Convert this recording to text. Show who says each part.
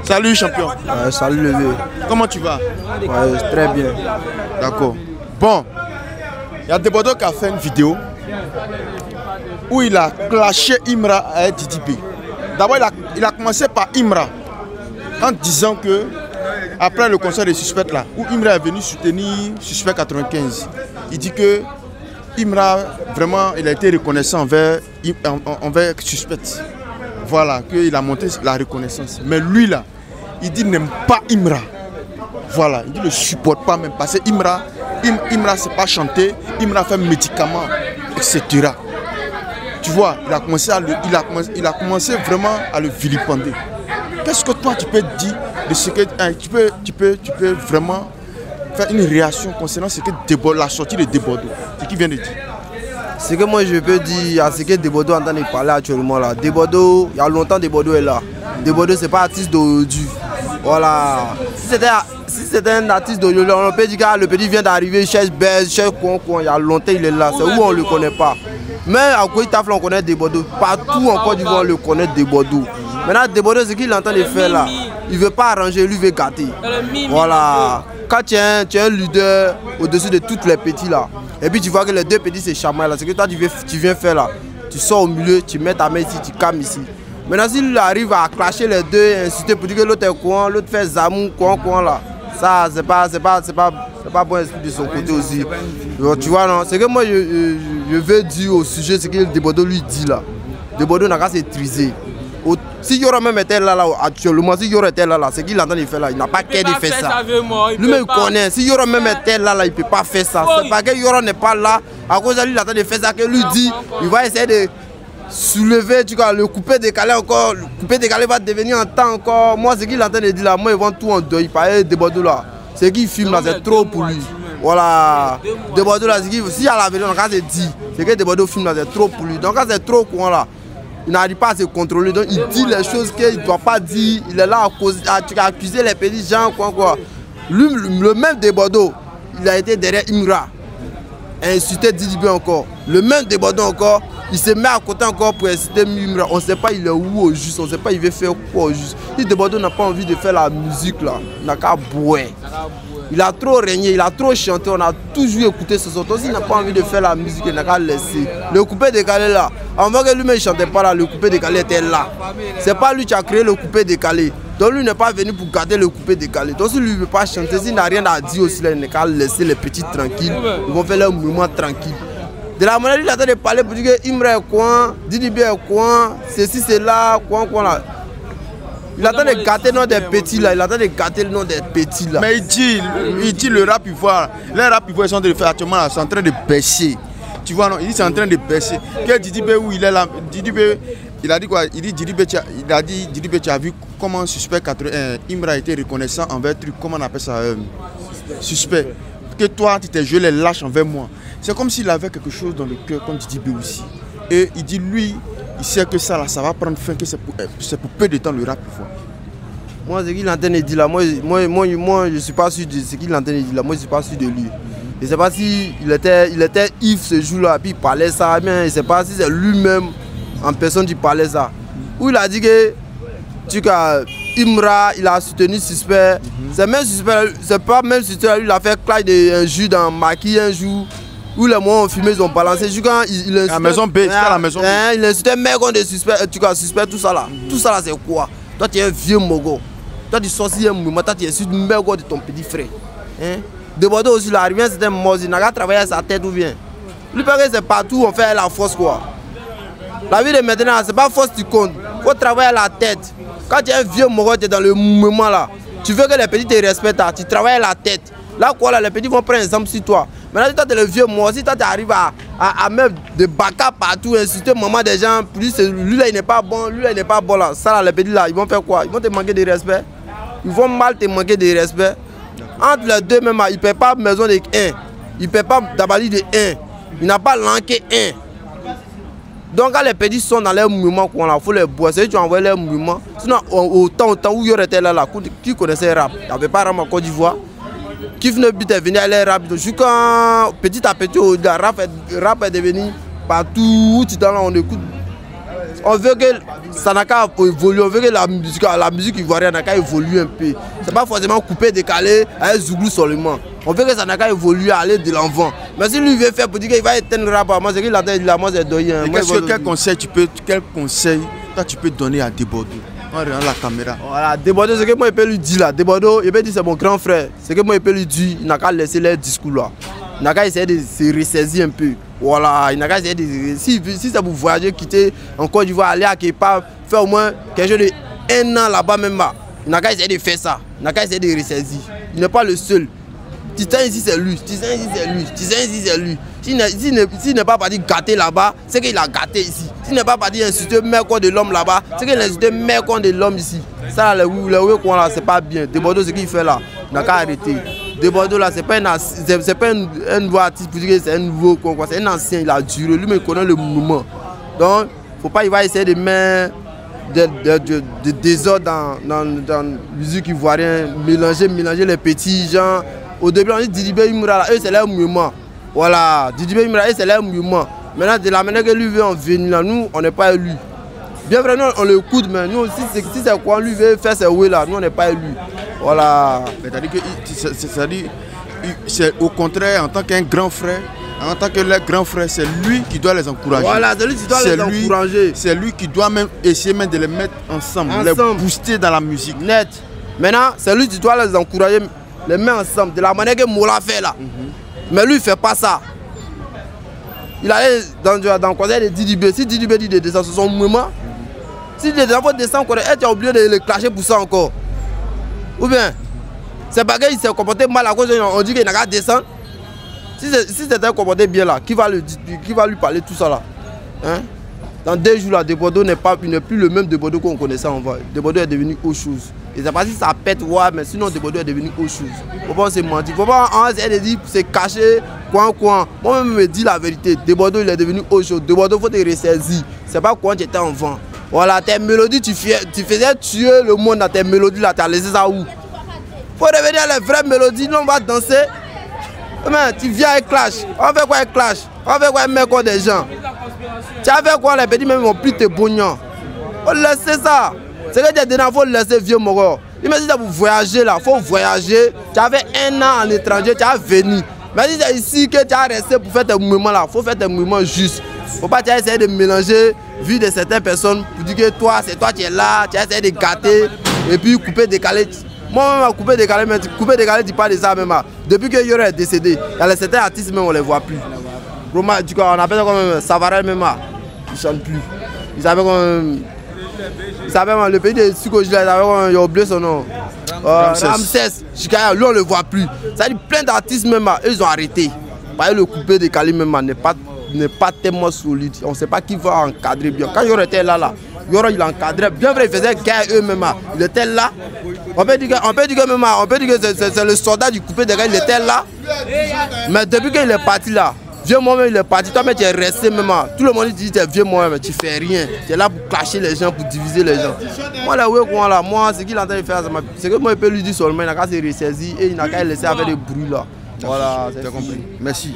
Speaker 1: Salut champion.
Speaker 2: Salut le vieux.
Speaker 1: Comment tu vas?
Speaker 2: Très bien.
Speaker 1: D'accord. Bon, il y a Debodo qui a fait une vidéo où il a clashé Imra avec Didi B. D'abord, il a commencé par Imra en disant que après le concert des suspects là, où Imra est venu soutenir Suspect 95, il dit que Imra, vraiment, il a été reconnaissant envers Suspect. Voilà, qu'il a monté la reconnaissance. Mais lui là, il dit n'aime pas Imra. Voilà, il dit ne le supporte pas même parce que Imra c'est pas chanter, Imra fait médicaments, etc. Tu vois, il a commencé vraiment à le vilipender. Qu'est-ce que toi tu peux dire de ce que tu peux vraiment faire une réaction concernant ce que la sortie de Debodo, ce qu'il vient de dire?
Speaker 2: Ce que moi je peux dire à ce que Debodo est en train de parler actuellement là. Debodo, il y a longtemps Debodo est là. Debodo c'est pas artiste d'aujourd'hui. Voilà. Si c'était un artiste d'aujourd'hui, on peut dire que le petit vient d'arriver, cherche Bez, cherche quoi, il y a longtemps il est là. C'est où on ne le connaît pas. Mais à Kouitafla on connaît Debodo. Partout en Côte d'Ivoire on le connaît Debodo. Maintenant Debodo ce qu'il est en train de faire là, il ne veut pas arranger, lui veut gâter. Voilà. Quand tu es un leader au-dessus de tous les petits là, et puis tu vois que les deux petits c'est chamaille là, c'est que toi tu viens faire là, tu sors au milieu, tu mets ta main ici, tu calmes ici. Maintenant s'il arrive à clasher les deux, insulter pour dire que l'autre est coin, l'autre fait zamou, coin là, ça c'est pas bon esprit de son côté aussi. Donc, tu vois non, c'est que moi je veux dire au sujet ce que Debodo lui dit là. Debodo n'a qu'à s'étriser. Si Yoro même était là actuellement, si Yoro était là, c'est qu'il est en train de faire là, il n'a pas qu'à de faire ça. Lui-même connaît, si Yoro même était là, il ne peut pas faire ça. C'est pas que Yoro n'est pas là, à cause de lui, il est en train de faire ça, que lui dit, il va essayer de soulever, tu vois, le coupé décalé encore, le coupé décalé va devenir en temps encore. Moi, ce qu'il est en train de dire là, moi, ils vont tout en deuil, il paraît Debodo là. Ce qu'il filme là, c'est trop pour lui. Voilà. Debodo là, si à la vérité, on a dit, c'est que Debodo filme là, c'est trop pour lui. Donc, quand c'est trop courant là, il n'arrive pas à se contrôler, donc il dit les choses qu'il ne doit pas dire. Il est là à accuser les petits gens, quoi. Lui, le même Debodo, il a été derrière Imra, insulté Didi B encore. Le même Debodo encore, il se met à côté encore pour inciter Imra. On ne sait pas il est où au juste, on ne sait pas il veut faire quoi au juste. Si Debodo n'a pas envie de faire la musique là, il n'a qu'à boire. Il a trop régné, il a trop chanté, on a toujours écouté ce son. S'il n'a pas envie de faire la musique, il n'a qu'à laisser. Le coupé décalé là, avant que lui-même ne chantait pas là, le coupé décalé était là. C'est pas lui qui a créé le coupé décalé. Donc lui n'est pas venu pour garder le coupé décalé. Donc s'il ne veut pas chanter, s'il n'a rien à dire aussi, il n'a qu'à laisser les petits tranquilles. Ils vont faire leur mouvement tranquille. De la manière il a de parler pour dire que Imra est coin, Didi B est coin, ceci c'est là, coin là. Il attend de gâter le nom des petits là, il attend de gâter le nom des petits là.
Speaker 1: Mais il dit le rap ivoire, les rap ivoire sont en train de faire actuellement là, c'est en train de baisser. Tu vois non, il dit c'est en train de baisser. Que Didi B où il est là, Didi B, il a dit quoi? Il dit Didi B, tu as vu comment Suspect 80, Imra a été reconnaissant envers truc, comment on appelle ça, Suspect. Que toi tu t'es joué les lâches envers moi. C'est comme s'il avait quelque chose dans le cœur comme Didi B aussi. Et il dit lui, il sait que ça là, ça va prendre fin, que c'est pour peu de temps le rap ivoire.
Speaker 2: Moi, ce qu'il est en train de dire là, moi je ne suis pas sûr de ce qu'il est en train de dire là, moi je ne suis pas sûr de lui. Je ne sais pas si il était Yves ce jour-là, puis il parlait ça, mais je ne sais pas si c'est lui-même en personne qui parlait ça. Où il a dit que Imra, il a soutenu Suspect. C'est même Suspect, c'est pas même Suspect, lui il a fait clash un jus dans Maquis un jour. Où les mots ont filmé, ils ont balancé. Quand il insultait,
Speaker 1: la maison B, la maison B.
Speaker 2: Il insultait mec on de Suspect, Suspect, tout ça là. Tout ça là c'est quoi? Toi tu es un vieux mogo. Toi tu sortis un mouvement, toi tu es sur le mec de ton petit frère. Debodo aussi là, rien c'était mort, il n'a qu'à travailler sa tête ou bien. Lui parce que c'est partout on fait la force quoi. La vie de maintenant, c'est pas force qui compte. Il faut travailler la tête. Quand tu es un vieux mogo, tu es dans le mouvement là. Tu veux que les petits te respectent, tu travailles la tête. Là quoi là, les petits vont prendre exemple sur toi. Maintenant, si toi tu es le vieux moi, si toi tu arrives à mettre des bacas partout, insulter maman des gens, plus lui là il n'est pas bon, lui là il n'est pas bon là. Ça là, les petits là, ils vont faire quoi? Ils vont te manquer de respect. Ils vont mal te manquer de respect. Entre les deux même, il ne paie pas maison de 1. Il ne paie pas d'abali de 1. Il n'a pas lanké 1. Donc quand les petits sont dans leur mouvement, il faut les boire. C'est eux qui ont envoyé leur mouvement. Sinon, au temps où il y aurait là, qui connaissait le rap? Il n'y avait pas rap en Côte d'Ivoire. Qui venait de venir à l'air rap. Jusqu'à petit à petit, le rap est devenu partout où tu es là, on écoute. On veut que ça n'a qu'à évoluer. On veut que la musique ivoirienne n'a qu'à évoluer un peu. C'est pas forcément coupé, décalé, avec Zouglou seulement. On veut que ça n'a qu'à évoluer, aller de l'avant. Mais si lui veut faire pour dire qu'il va éteindre le rap, moi c'est qu'il a dit là, moi c'est doyen.
Speaker 1: Quel conseil toi tu peux donner à Debodo en regardant la caméra?
Speaker 2: Voilà, Debodo, ce que moi je peux lui dire là, Debodo, il peut dire c'est mon grand frère. Ce que moi je peux lui dire, il n'a qu'à laisser les discours là. Il n'a qu'à essayer de se ressaisir un peu. Voilà, il n'a qu'à essayer de. Si c'est pour voyager, quitter en Côte d'Ivoire, aller à Képa, faire au moins quelque chose de 1 an là-bas même là. Il n'a qu'à essayer de faire ça. Il n'a qu'à essayer de ressaisir. Il n'est pas le seul. Titan ici c'est lui, Titan ici c'est lui, Titan ici c'est lui. S'il n'est pas parti gâter là-bas, c'est qu'il a gâté ici. S'il n'est pas parti insulter le meilleur de l'homme là-bas, c'est qu'il a insulté le meilleur de l'homme ici. Ça là, là c'est pas bien. Debodo, ce qu'il fait là, il n'a qu'à arrêter. Debodo là, c'est pas un nouveau artiste pour dire que c'est un nouveau quoi, c'est un ancien, il a duré, lui mais il connaît le mouvement. Donc, faut pas, il va essayer de mettre des désordres dans la musique ivoirienne, mélanger les petits gens. Au début, on dit Didibé Imra, eux c'est leur mouvement. Voilà, Didibé Imra, eux c'est leur mouvement. Maintenant, de la manière que lui veut en venir là, nous, on n'est pas élu. Bien vrai, nous, on l'écoute, mais nous, si c'est quoi, lui veut faire ses ouais là, nous, on n'est pas élu. Voilà.
Speaker 1: C'est-à-dire c'est au contraire, en tant qu'un grand frère, en tant que leur grand frère, c'est lui qui doit les encourager.
Speaker 2: Voilà, c'est lui qui doit les encourager.
Speaker 1: C'est lui qui doit même essayer même de les mettre ensemble, les booster dans la musique.
Speaker 2: Net. Maintenant, c'est lui qui doit les encourager, les mettre ensemble, de la manière que Mola fait là. Mais lui, il ne fait pas ça. Il allait dans le conseil de Didibé. Si Didibé dit de descendre sur son mouvement, si les enfants descendent, tu as oublié de le clasher pour ça encore. Ou bien, c'est pas qu'il s'est comporté mal à cause on dit qu'il n'a qu'à descendre. Si c'était comporté bien là, qui va lui parler tout ça là, hein? Dans 2 jours là, Debodo n'est plus le même Debodo qu'on connaissait avant. Debodo est devenu autre chose. Et c'est pas si ça pète, ouais, mais sinon Debodo est devenu autre chose. Faut pas se mentir. Faut pas essayer de dire c'est caché, quoi. Moi-même me dis la vérité. Debodo il est devenu autre chose. Debodo faut te ressaisir. C'est pas quand tu étais enfant. Voilà, tes mélodies, tu faisais tuer le monde dans tes mélodies là, tu as laissé ça où? Faut revenir à les vraies mélodies, là on va danser. Mais tu viens avec Clash. On fait quoi avec Clash? On fait quoi avec Meko des gens? Tu as fait quoi les petits même ils vont plus te bognons. Faut laisser ça. C'est que tu as donné, il faut laisser vieux mort. Il m'a dit pour voyager là, il faut voyager. Tu as fait 1 an en étranger, tu as venu. Mais si c'est ici que tu as resté pour faire tes mouvements là, il faut faire tes mouvements justes. Il ne faut pas essayer de mélanger vie de certaines personnes pour dire que toi, c'est toi qui es là, tu as essayé de gâter et puis couper, décaler. Moi-même, couper, décaler, mais couper, décaler, tu parles de ça même. Depuis que Yoro est décédé, il y a certains artistes même, on ne les voit plus. Roma, du coup, on appelle ça comme Savarel même, ils ne chantent plus. Ils savaient comme. Ils savaient le pays de Sukoji, ils ont oublié son nom. Ramsès, lui on ne le voit plus. Ça dit plein d'artistes même, eux ils ont arrêté. Parce que le coupé, décalé même n'est pas tellement solide. On ne sait pas qui va encadrer bien. Quand Yoro était là, Yoro il encadrait bien vrai, il faisait guerre eux-mêmes. Il était là. On peut dire que c'est le soldat du coupé de gars, il était là. Mais depuis qu'il est parti là, vieux moi-même il est parti, toi mais tu es resté même. Tout le monde dit tu es vieux moi-même, tu fais rien. Tu es là pour clasher les gens, pour diviser les gens. Moi là, moi ce qu'il est en train de faire, c'est que moi je peux lui dire seulement, il n'a qu'à se ressaisir et il n'a qu'à laisser avec des bruits là. Voilà, c'est compris.
Speaker 1: Merci.